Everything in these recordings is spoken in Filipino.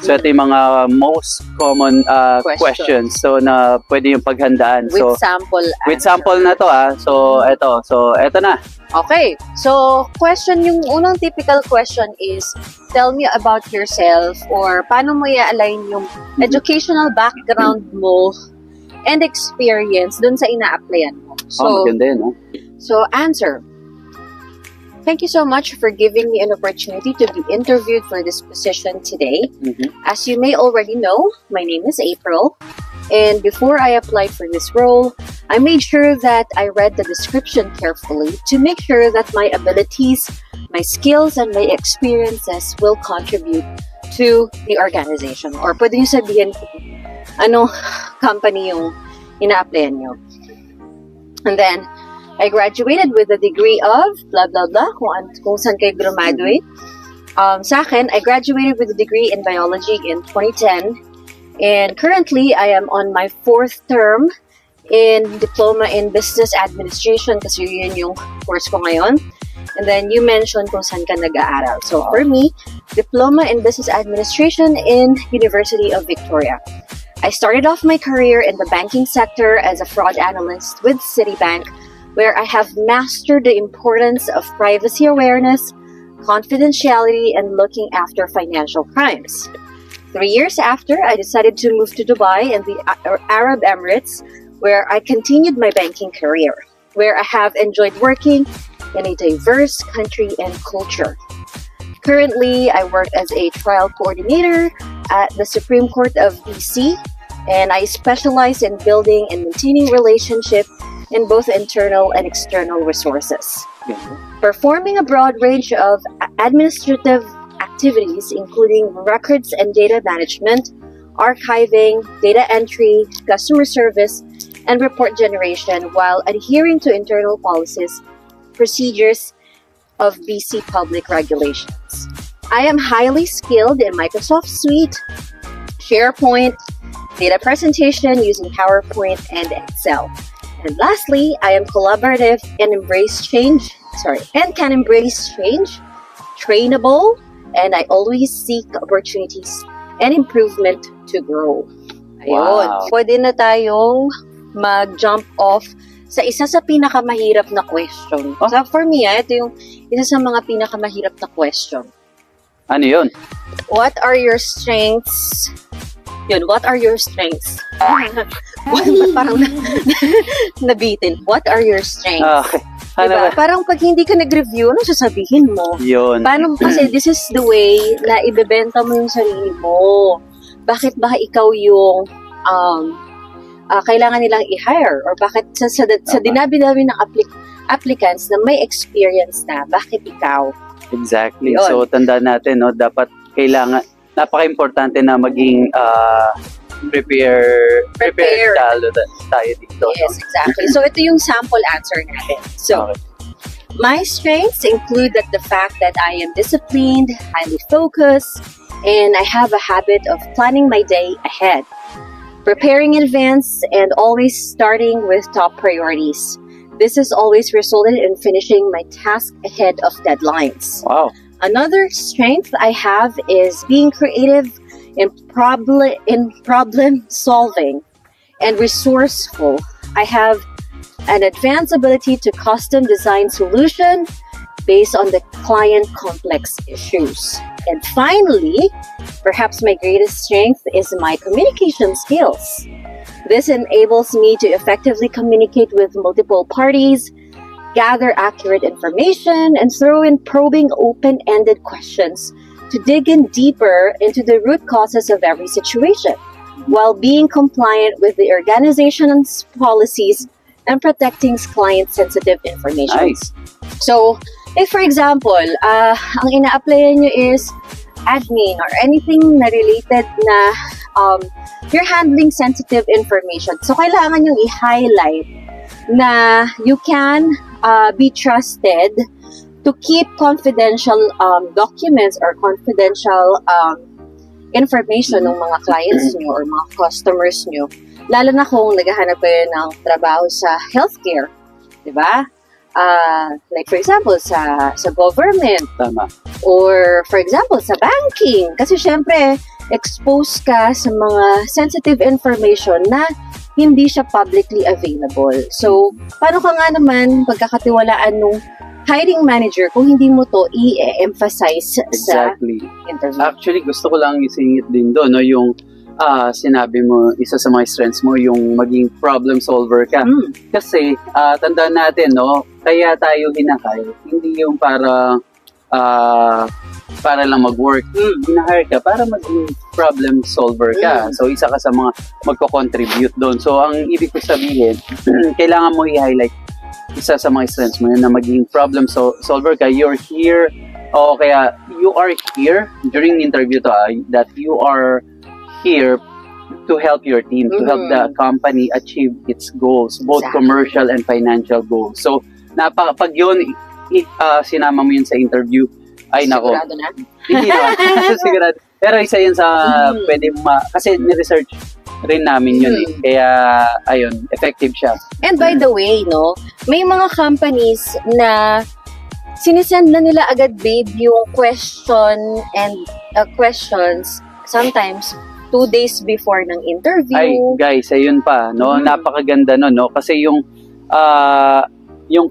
So ito yung mga most common questions. So na pwede yung paghandaan. With sample answer. With sample na to So ito na. Okay. So yung unang typical question is, tell me about yourself, or paano mo i-align yung educational background mo and experience dun sa ina-applyan mo. So, maganda yun, So answer. Thank you so much for giving me an opportunity to be interviewed for this position today. As you may already know, my name is April. And before I applied for this role, I made sure that I read the description carefully to make sure that my abilities, my skills, and my experiences will contribute to the organization. Or pwede nyo sabihin anong company yung ina-applyan nyo. And then, I graduated with a degree of blah, blah, blah, kung saan kayo graduate. Sa akin, I graduated with a degree in biology in 2010. And currently, I am on my 4th term in Diploma in Business Administration kasi yun yung course ko ngayon. And then, you mentioned kung saan ka nag-aaral. So, for me, Diploma in Business Administration in University of Victoria. I started off my career in the banking sector as a fraud analyst with Citibank, where I have mastered the importance of privacy awareness, confidentiality, and looking after financial crimes. 3 years after, I decided to move to Dubai and the Arab Emirates, where I continued my banking career, where I have enjoyed working in a diverse country and culture. Currently, I work as a trial coordinator at the Supreme Court of BC, and I specialize in building and maintaining relationships in both internal and external resources. Performing a broad range of administrative activities, including records and data management, archiving, data entry, customer service, and report generation, while adhering to internal policies, procedures of BC public regulations. I am highly skilled in Microsoft Suite, SharePoint, data presentation using PowerPoint and Excel. And lastly, I am collaborative and can embrace change, trainable, and I always seek opportunities and improvement to grow. Ayun. Wow. Pwede na tayong mag-jump off sa isa sa pinakamahirap na question. So for me, ito yung isa sa mga pinakamahirap na question. Ano yun? What are your strengths? What are your strengths? Parang nabitin. What are your strengths? Okay. Diba? Parang pag hindi ka nag-review, ano sasabihin mo? Yun. Paano, kasi this is the way na ibebenta mo yung sarili mo. Bakit ba ikaw yung kailangan nilang i-hire? Or bakit sa dinabi-dabi ng applicants na may experience na, bakit igual? Exactly. Yun. So, tandaan natin, dapat napaka-importante na maging prepared tayo dito. Yes, exactly. So, ito yung sample answer natin. So, my strengths include the fact that I am disciplined, highly focused, and I have a habit of planning my day ahead, preparing in advance, and always starting with top priorities. This has always resulted in finishing my task ahead of deadlines. Wow. Another strength I have is being creative in problem solving and resourceful. I have an advanced ability to custom design solution based on the client complex issues. And finally, perhaps my greatest strength is my communication skills. This enables me to effectively communicate with multiple parties, gather accurate information, and throw in probing open-ended questions to dig in deeper into the root causes of every situation, while being compliant with the organization's policies and protecting client-sensitive information. Nice. So, if for example, ang ina-applyan nyo is admin or anything na related na you're handling sensitive information. So, kailangan yung i-highlight na you can be trusted to keep confidential documents or confidential information ng mga clients nyo or mga customers nyo. Lalo na kung naghahanap kayo ng trabaho sa healthcare. Diba? Like for example, sa government. Tama. Or for example, sa banking. Kasi syempre, expose ka sa mga sensitive information na hindi siya publicly available. So, paano ka nga naman pagkakatiwalaan nung hiring manager kung hindi mo to i-emphasize sa interview? Actually, gusto ko lang isingit din doon, no, yung sinabi mo, isa sa mga strengths mo, yung maging problem solver ka. Kasi, tandaan natin, no, kaya tayo hinakay, hindi yung para lang mag-work. Hinahire ka para maging problem solver ka. So, isa ka sa mga magko-contribute doon. So, ang ibig ko sabihin, kailangan mo i-highlight isa sa mga strengths mo yun na maging problem solver ka. You're here, o kaya you are here during the interview that you are here to help your team, to help the company achieve its goals, both commercial and financial goals. So, pag yun, sinama mo yun sa interview, ay nako. Sigurado na? Hindi naman. Sigurado. Pero isa yun sa pwede kasi ni-research rin namin yun Kaya, ayun, effective siya. And by the way, no, may mga companies na sinisend na nila agad, babe, yung questions sometimes 2 days before ng interview. Ay, guys, ayun pa, no? Napakaganda nun, no? Kasi yung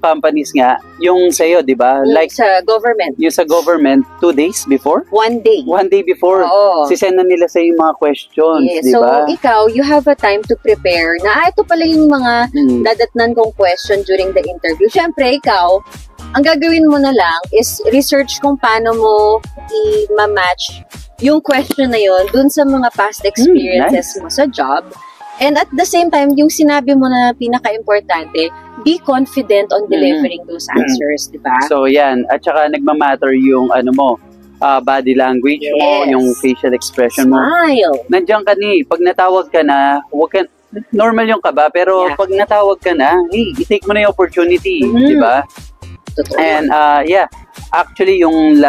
companies nga, yung sa'yo, di ba? Like sa government. Yung sa government, 2 days before? 1 day. 1 day before. Oo. Sisend na nila sa'yo yung mga questions, di so, ba? ikaw, you have a time to prepare na ito pala yung mga dadatnan kong question during the interview. Siyempre, ikaw, ang gagawin mo na lang is research kung paano mo i-match yung question na yun dun sa mga past experiences mo sa job. And at the same time, yung sinabi mo na pinaka-importante, be confident on delivering those answers, di ba? So, yan. At saka nagmamatter yung body language mo, yung facial expression mo. Smile. Nandiyan ka pag natawag ka na, normal yung kaba, pero pag natawag ka na, hey, i-take mo na yung opportunity, di ba? And, actually, yung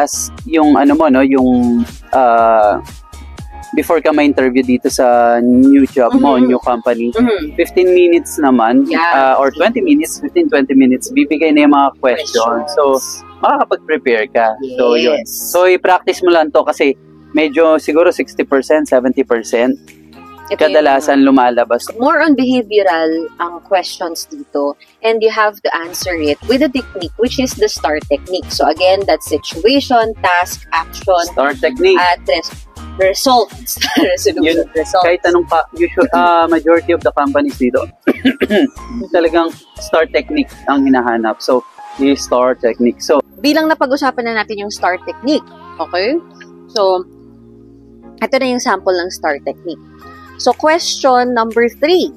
before ka ma-interview dito sa new job mo, new company, 15 minutes naman, or 20 minutes, 15-20 minutes, bibigay na yung mga questions. So, makakapag-prepare ka. Yes. So, yun. So, i-practice mo lang to kasi medyo siguro 60%, 70%. Kadalasan lumalabas. More on behavioral ang questions dito, and you have to answer it with a technique, which is the STAR technique. So again, that's situation, task, action, STAR technique. At results. Resolution, results. Kahit anong majority of the companies dito, talagang STAR technique ang hinahanap. So, yung STAR technique. So, bilang napag-usapan na natin yung STAR technique, okay? So, ito na yung sample ng STAR technique. So, question number 3.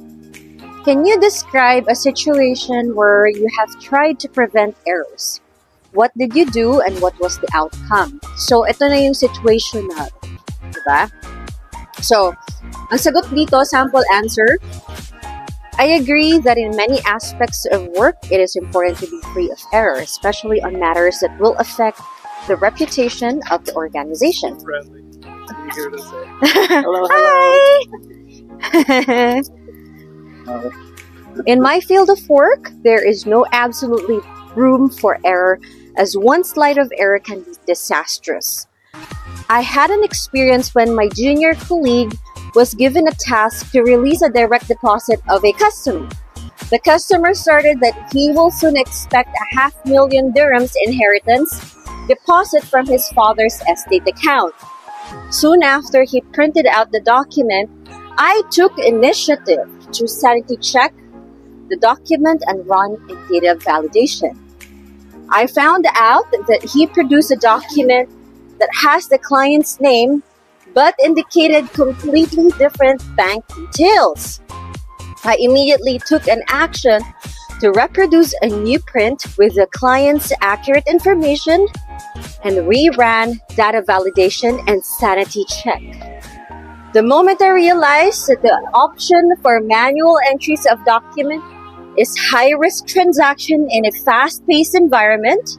Can you describe a situation where you have tried to prevent errors? What did you do and what was the outcome? So, ito na yung situation na, diba? So, ang sagot dito, sample answer, I agree that in many aspects of work, it is important to be free of error, especially on matters that will affect the reputation of the organization. Friendly. I'm here to say. hello. Hi! In my field of work, there is no absolutely room for error, as one slight of error can be disastrous. I had an experience when my junior colleague was given a task to release a direct deposit of a customer. The customer started that he will soon expect a 500,000 dirhams inheritance deposit from his father's estate account. Soon after he printed out the document, I took initiative to sanity check the document and run a data validation. I found out that he produced a document that has the client's name but indicated completely different bank details. I immediately took an action to reproduce a new print with the client's accurate information and reran data validation and sanity check. The moment I realized that the option for manual entries of document is high-risk transaction in a fast-paced environment,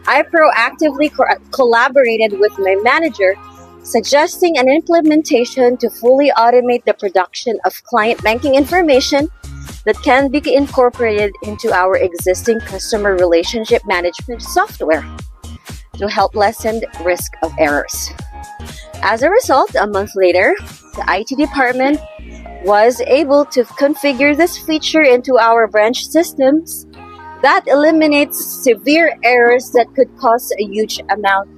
I proactively collaborated with my manager, suggesting an implementation to fully automate the production of client banking information that can be incorporated into our existing customer relationship management software to help lessen risk of errors. As a result, a month later, the IT department was able to configure this feature into our branch systems that eliminates severe errors that could cause a huge amount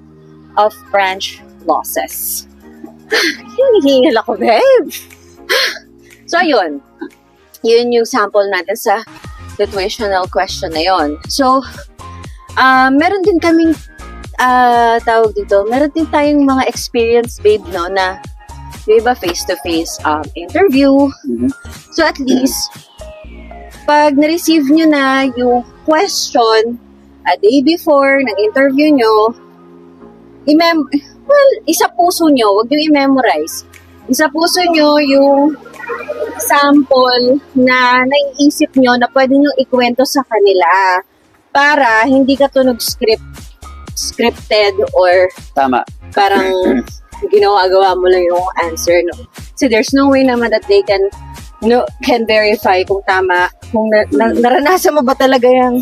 of branch losses. Hinihingal ako, babe! So, ayun. Yun yung sample natin sa situational question na yon. So, meron din kaming meron din tayong mga experience, babe, no, na yung iba face-to-face interview. Mhm. So, at least, pag na-receive nyo na yung question a day before ng interview nyo, isa puso nyo, wag nyo i-memorize. Isa puso nyo yung sample na naiisip nyo na pwede nyo ikwento sa kanila para hindi ka tunog scripted or Tama. parang ginawa-gawa mo lang yung answer, no? So there's no way naman that they can verify kung tama, kung naranasan mo ba talaga yung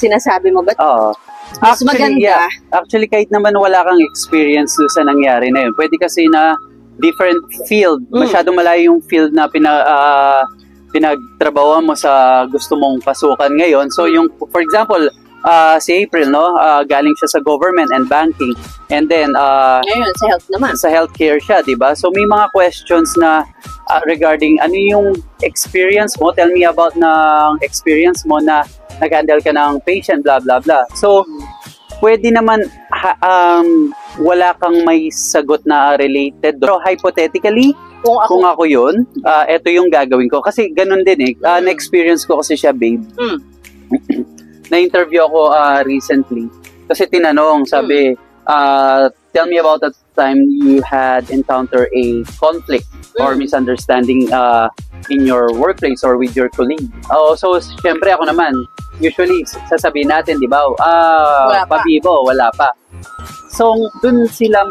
sinasabi mo. But Oo. mas maganda. Actually, kahit naman wala kang experience doon sa nangyari na yun, pwede kasi na different field, masyadong malayo yung field na pinagtrabahoan mo sa gusto mong pasukan ngayon. So yung, for example, si April, no, galing siya sa government and banking, and then Ngayon, sa health naman. sa healthcare siya, di ba? So may mga questions na regarding ano yung experience mo, tell me about ng experience mo na nag-handle ka ng patient, blah blah blah. So pwede naman wala kang may sagot na related. Pero hypothetically, kung ako yun, eto yung gagawin ko. Kasi ganun din eh. Na-experience ko kasi siya, babe. Na-interview ako recently. Kasi tinanong, sabi, tell me about the time you had encountered a conflict or misunderstanding in your workplace or with your colleague. So, syempre ako naman, usually, sasabihin natin, di ba, Wala pa. pabibo, wala pa. So, dun sila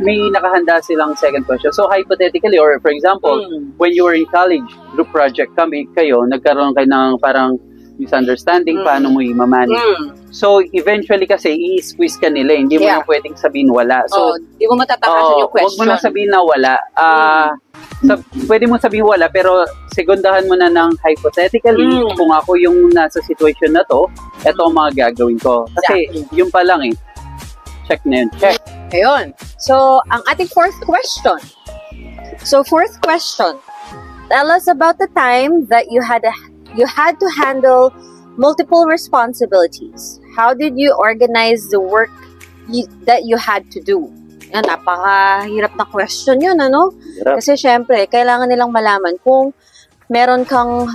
may nakahanda silang second question. So, hypothetically, or for example, when you were in college, group project kayo, nagkaroon kayo ng parang misunderstanding, paano mo i-manage. So, eventually kasi, i-squeeze ka nila. Hindi mo na pwedeng sabihin wala. So, di mo matatakasan yung question. huwag mo na sabihin na wala. Pwede mo sabihin wala, pero segundahan mo na ng hypothetically, kung ako yung nasa situation na to, eto ang mga gagawin ko. Kasi, yung pa lang eh. Check na yun. Check. Ayun. So, ang ating fourth question. So, fourth question. Tell us about the time that you had to handle multiple responsibilities. How did you organize the work that you had to do? Yan, napakahirap na question yun, ano? Hirap. Kasi syempre, kailangan nilang malaman kung meron kang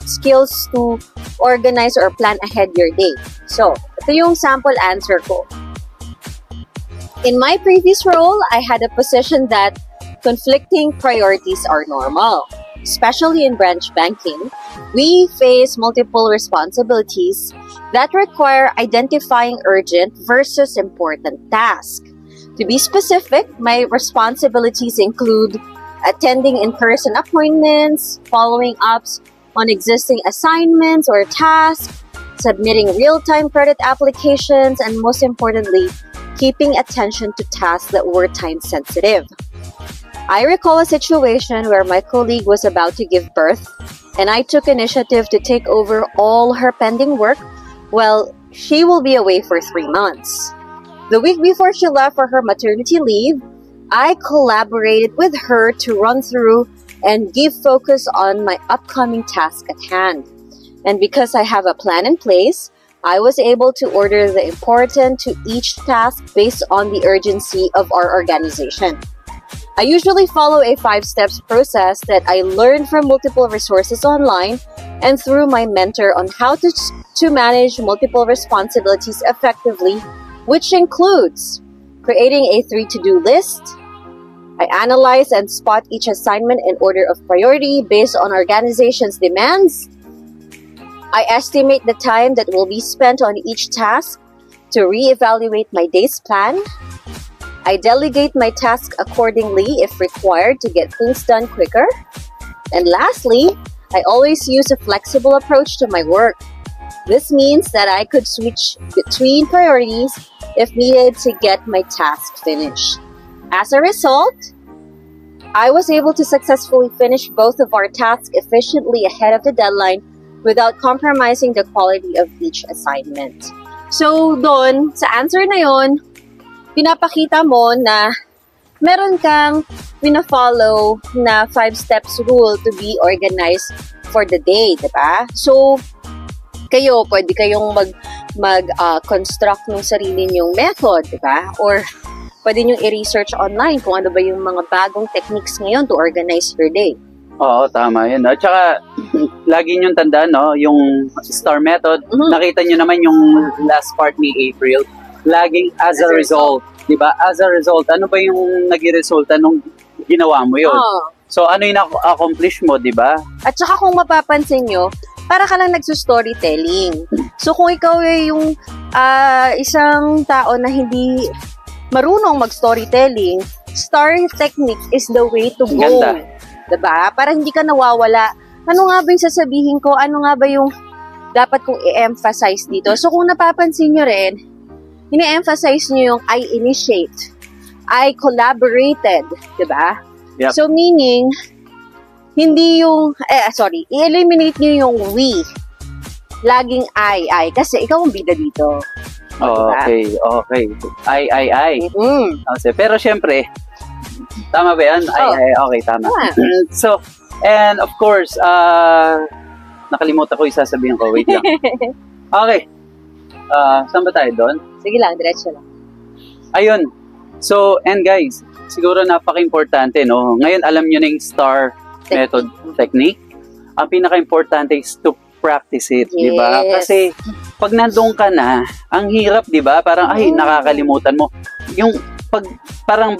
skills to organize or plan ahead your day. So, ito yung sample answer ko. In my previous role, I had a position that conflicting priorities are normal. Especially in branch banking, we face multiple responsibilities that require identifying urgent versus important tasks. To be specific, my responsibilities include attending in-person appointments, following ups on existing assignments or tasks, submitting real-time credit applications, and most importantly, keeping attention to tasks that were time-sensitive. I recall a situation where my colleague was about to give birth, and I took initiative to take over all her pending work while she will be away for 3 months. The week before she left for her maternity leave, I collaborated with her to run through and give focus on my upcoming task at hand. And because I have a plan in place, I was able to order the important to each task based on the urgency of our organization. I usually follow a 5-steps process that I learned from multiple resources online and through my mentor on how to manage multiple responsibilities effectively, which includes creating a 3 to-do list. I analyze and spot each assignment in order of priority based on organization's demands. I estimate the time that will be spent on each task to reevaluate my day's plan. I delegate my tasks accordingly if required to get things done quicker. And lastly, I always use a flexible approach to my work. This means that I could switch between priorities if needed to get my task finished. As a result, I was able to successfully finish both of our tasks efficiently ahead of the deadline without compromising the quality of each assignment. So, doon, sa answer na yon, pinapakita mo na meron kang pina-follow na 5 steps rule to be organized for the day, diba? So, kayo, pwede kayong mag-construct ng sarili niyong method, diba? Or, pwede niyong i-research online kung ano ba yung mga bagong techniques ngayon to organize your day. Oo, tama yun. At saka, lagi niyong tandaan, no? Yung STAR method, nakita niyo naman yung last part ni April, laging as a result. Diba? As a result, ano ba yung nag-resulta nung ginawa mo yun? So, ano yung na-accomplish mo, diba? At saka kung mapapansin nyo, para ka lang nagsustorytelling. So, kung ikaw ay yung isang tao na hindi marunong mag-storytelling, STAR technique is the way to go. Ganda. Diba? Para hindi ka nawawala. Ano nga ba yung sasabihin ko? Ano nga ba yung dapat kong i-emphasize dito? So, kung napapansin nyo rin, ini-emphasize nyo yung I initiate, I collaborated, diba? Yep. So, meaning, hindi yung, i-eliminate nyo yung we. Laging I. Kasi ikaw ang bida dito. Diba? Okay. I. Mm-hmm. Pero syempre, tama ba yan? Okay, tama. So, and of course, nakalimutan ko yung sasabihin ko. Wait lang. Okay. Saan ba tayo doon? Sige lang, diretso lang. Ayun. So, and guys, siguro napaka-importante, no? Ngayon, alam nyo na yung STAR method technique. Ang pinaka-importante is to practice it, yes. Di ba? Kasi, pag nandun ka na, ang hirap, di ba? Parang, nakakalimutan mo. Yung, parang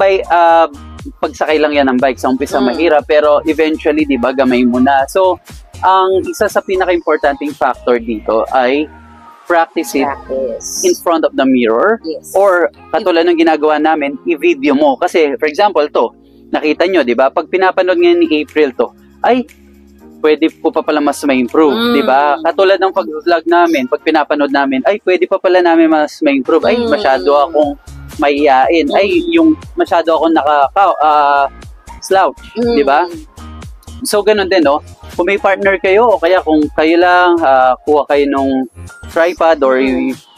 pagsakay lang yan ng bike, sa umpisa mahirap, pero eventually, di ba, gamay mo na. So, ang isa sa pinaka-importanting factor dito ay practice it in front of the mirror, or katulad ng ginagawa namin, i-video mo. Kasi, for example, to, nakita nyo, di ba? Pag pinapanood ngayon ni April to, ay, pwede po pa pala mas ma-improve, di ba? Katulad ng pag-vlog namin, pag pinapanood namin, ay, pwede pa pala namin mas ma-improve. Ay, masyado akong maiyain. Ay, yung masyado akong slouch, di ba? So, ganun din, no? Kung may partner kayo, o kaya kung kayo lang, kuha kayo nung tripod or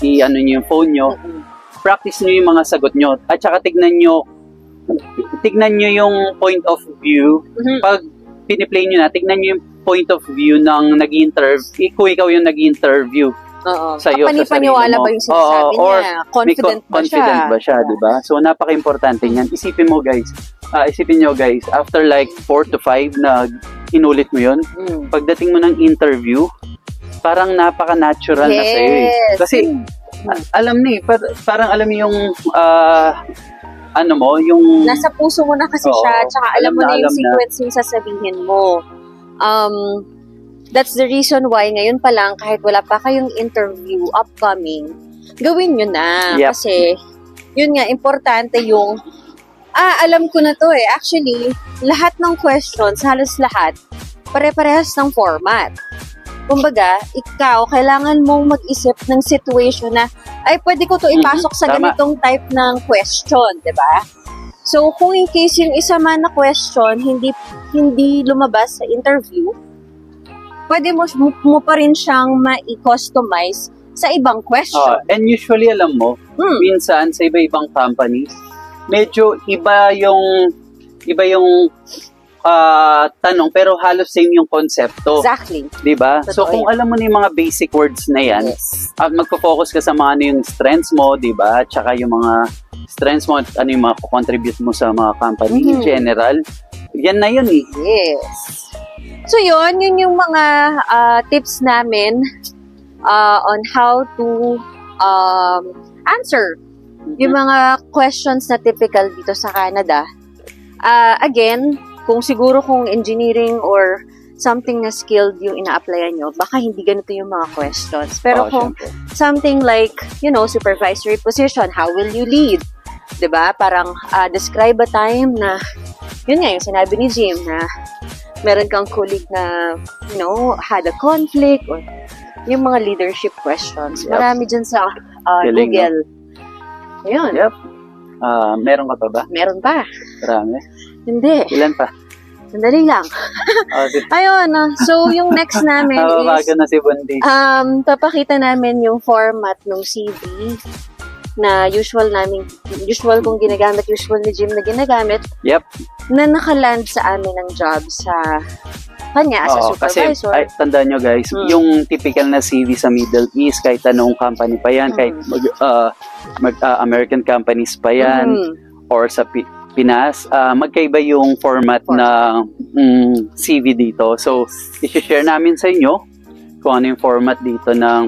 i-ano nyo yung phone nyo, practice nyo yung mga sagot nyo. At saka tignan nyo yung point of view. Pag piniplay nyo na, tignan nyo yung point of view ng nag-interview. Kung ikaw yung nag-interview sa'yo, sa sarili mo. Kapanipaniwala ba yung sinasabi niya? Confident ba siya, di ba? So, napaka-importante niyan. Isipin nyo guys, after like 4 to 5 na inulit mo yun, pagdating mo ng interview, parang napaka-natural na sa'yo eh. Kasi, alam ni, parang alam mo yung, yung... Nasa puso mo na kasi siya, tsaka alam mo na yung sequence yung sasabihin mo. That's the reason why ngayon pa lang, kahit wala pa kayong interview upcoming, gawin nyo na. Yep. Kasi, yun nga, importante yung, alam ko na to eh. Actually, lahat ng questions, halos lahat, pare-parehas ng format. Kumbaga, ikaw, kailangan mong mag-isip ng situation na, ay, pwede ko to ipasok sa ganitong type ng question, diba? So, kung in case yung isa man na question, hindi lumabas sa interview, pwede mo pa rin siyang ma-customize sa ibang question. And usually, alam mo, minsan sa iba-ibang companies, medyo iba yung tanong, pero halos same yung konsepto. Exactly. Diba? So, kung alam mo na yung mga basic words na yan, at magpo-focus ka sa mga ano yung strengths mo, diba? Tsaka yung mga strengths mo, at ano yung mga contribute mo sa mga company in general, yan na yun eh. Yes. So, yun yung mga tips namin on how to answer yung mga questions na typical dito sa Canada. Again, kung engineering or something na skilled yung ina-applyan nyo, baka hindi ganito yung mga questions. Pero kung something like, supervisory position, how will you lead? Diba? Parang describe a time na, yun nga, yung sinabi ni Jim na meron kang colleague na, had a conflict, or yung mga leadership questions. Marami dyan sa Google. Ayun. Yep. Meron ka pa ba? Meron pa. Marami? Hindi. Ilan pa? Sandali lang. Ayun, so yung next namin is, na si Bundy. papakita namin yung format ng CV na usual kong ginagamit, usual ni Jim na ginagamit, Yep. na nakaland sa amin ng job sa kanya as a supervisor. Kasi, tandaan nyo guys, yung typical na CV sa Middle East, kahit anong company pa yan, kahit American companies pa yan, or sa Pinas, magkaiba yung format ng CV dito. So, i-share namin sa inyo kung ano yung format dito ng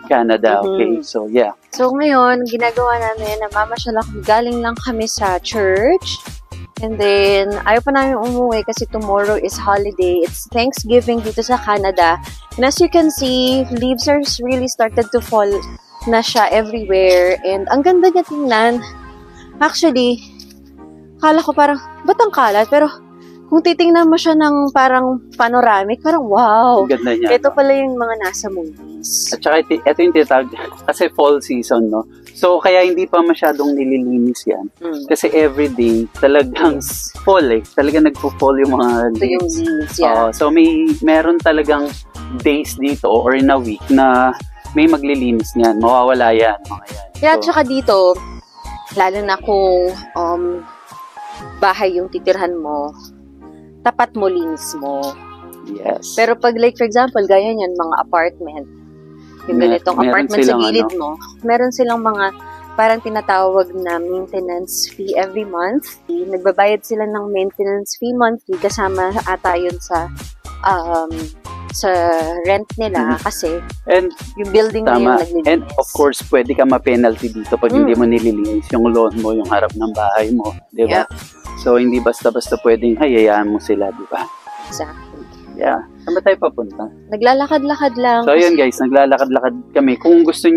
Canada. Okay, so yeah. So ngayon, ginagawa namin, namamasyal ako, galing lang kami sa church. And then, ayaw pa namin umuwi kasi tomorrow is holiday. It's Thanksgiving dito sa Canada. And as you can see, leaves are really started to fall na siya everywhere. And ang ganda niya tingnan. Actually, kala ko parang, ba't ang kalat? Pero, kung titingnan mo siya ng parang panoramic, parang wow. Ganda niya. Ito pala yung mga nasa movies. At saka, ito yung tinatawag, kasi fall season, no? So, kaya hindi pa masyadong nililinis yan. Kasi everyday, talagang fall eh. Talagang nagpo-fall yung mga leaves. Ito yung leaves, yeah. So, meron talagang days dito or in a week na may maglilinis niyan. Mawawala yan, mga yan. Yeah, so, tsaka dito, lalo na kung bahay yung titirhan mo, tapat mo linis mo. Yes. Pero pag like for example, gaya niyan, mga apartment, yung ganitong apartment sa gilid mo, meron silang mga parang tinatawag na maintenance fee every month. Nagbabayad sila ng maintenance fee monthly kasama ata yun sa rent nila kasi yung building na yung naglilinis. And of course, pwede ka ma-penalty dito pag hindi mo nililinis yung lawn mo, yung harap ng bahay mo. Diba? Yep. So, hindi basta-basta pwedeng hayayaan mo sila, diba? Exactly. Yeah. Saan ba tayo papunta? Naglalakad-lakad lang. So, yun guys, naglalakad-lakad kami. Kung gusto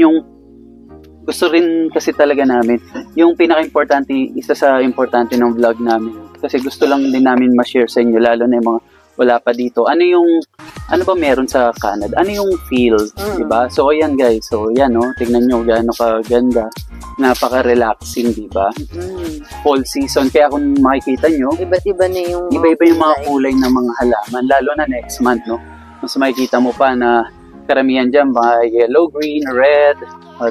rin kasi talaga namin, yung pinaka-importante, isa sa importante ng vlog namin. Kasi gusto lang din namin ma-share sa inyo, lalo na yung mga wala pa dito. Ano ba meron sa Canada? Ano yung feel? Diba? So, ayan guys. So, ayan, no? Tignan nyo gaano kaganda. Napaka-relaxing, diba? Fall season. Kaya kung makikita nyo, iba-iba na yung mga kulay ng mga halaman. Lalo na next month, no? Mas makikita mo pa na karamihan dyan, mga yellow, green, red.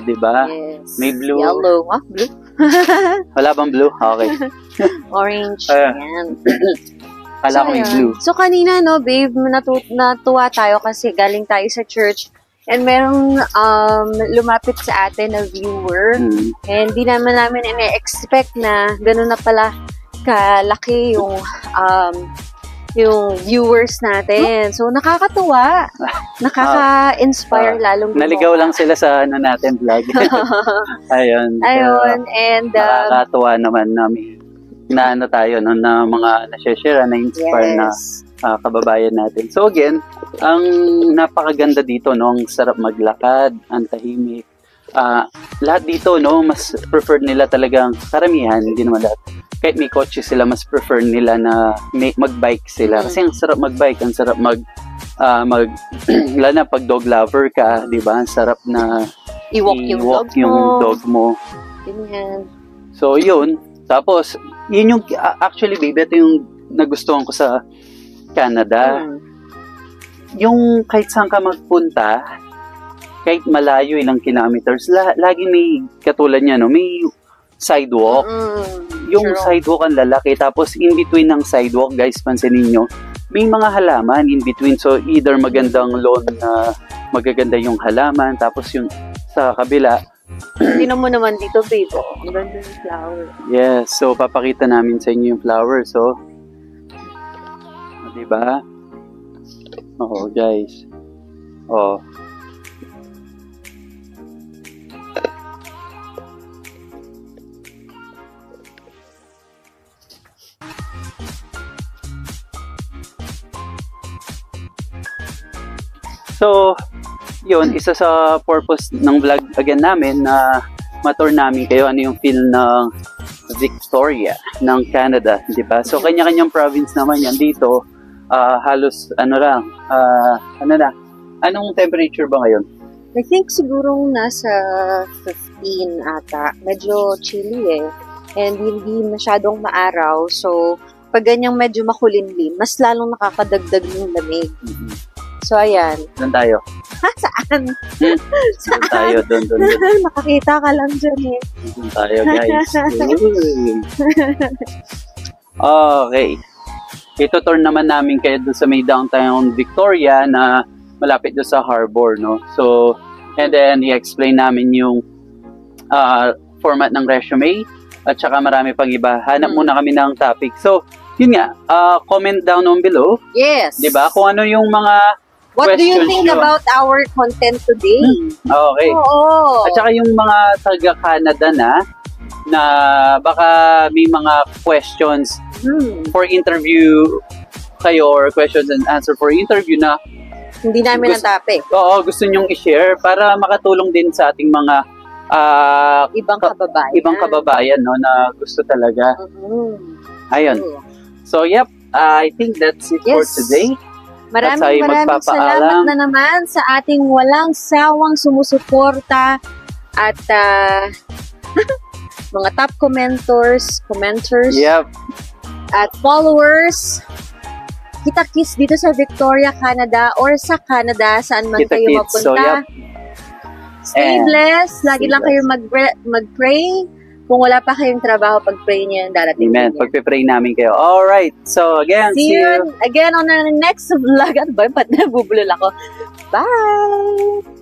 Diba? Yes. May blue. Yellow. Blue? Wala bang blue? Okay. Orange. Yan. Kala ko may blue. So, kanina, no, babe, natuwa tayo kasi galing tayo sa church and merong lumapit sa atin na viewer. And di naman namin ina-expect na gano'n na pala kalaki yung viewers natin. So, nakakatuwa. Nakaka-inspire lalong gumawa. Naligaw lang sila sa natin vlog. Ayun. And nakakatuwa naman namin na tayo no, na mga na-share, na-inspire na kababayan natin. So again, ang napakaganda dito, no, ang sarap maglakad, ang tahimik. Lahat dito, no, mas preferred nila talagang karamihan, hindi naman lahat. Kahit may kotse sila, mas prefer nila na mag-bike sila. Kasi ang sarap mag-bike, ang sarap lalo na pag dog lover ka, di ba? Ang sarap na i-walk yung dog mo. Ganyan. So yun, tapos yun yung, actually babe, ito yung nagustuhan ko sa Canada. Yung kahit saan ka magpunta, kahit malayo ilang kilometers, lagi may katulad niya, no? May sidewalk. Yung sidewalk ang lalaki. Tapos in between ng sidewalk, guys, pansinin nyo, may mga halaman in between. So either magandang lawn na magaganda yung halaman, tapos yung sa kabila, tingnan mo naman dito, babe. Ang ganda yung flower. Yes, so papakita namin sa inyo yung flower. So, diba? Oo, guys. Oh. So, yun, isa sa purpose ng vlog again namin na ma-tour namin kayo ano yung feel ng Victoria ng Canada, di ba? So, kanya-kanyang province naman yan dito. Halos, anong temperature ba ngayon? I think siguro nasa ata. Medyo chilly eh. And hindi masyadong maaraw. So, pag ganyang medyo makulimlim, mas lalong nakakadagdag ng lamig. So, ayan. Doon tayo. Saan? Doon tayo, doon. Nakakita ka lang dyan eh. Doon tayo, guys. Okay. Ito-tour naman namin kayo doon sa may downtown Victoria na malapit doon sa harbor, no? So, and then i-explain namin yung format ng resume at saka marami pang iba. Hanap muna kami ng topic. So, yun nga, comment down on below. Yes. 'Di ba? Kung ano yung mga What do you questions think nyo. about our content today? Okay. Oo. At saka yung mga taga-Canada na baka may mga questions for interview kayo or questions and answer for interview na Hindi namin natapik. oo, gusto nyong i-share para makatulong din sa ating mga Ibang kababayan. ibang kababayan, no, na gusto talaga. Ayun. So, yep, I think that's it for Yes. today. Maraming salamat na naman sa ating walang sawang sumusuporta at mga top commenters, Yep. at followers. Kita-kits dito sa Victoria, Canada or sa Canada, saan man kayo Kita-kits. So, mapunta. yep. Stay And blessed. Lagi stay lang kayo mag-pray. Kung wala pa kayong trabaho, pag-pray niyo, darating Amen. din yan. Pagpe-pray namin kayo. Alright. So, again, See you again on our next vlog. Ano ba? Ba't nabubulol ako? Bye!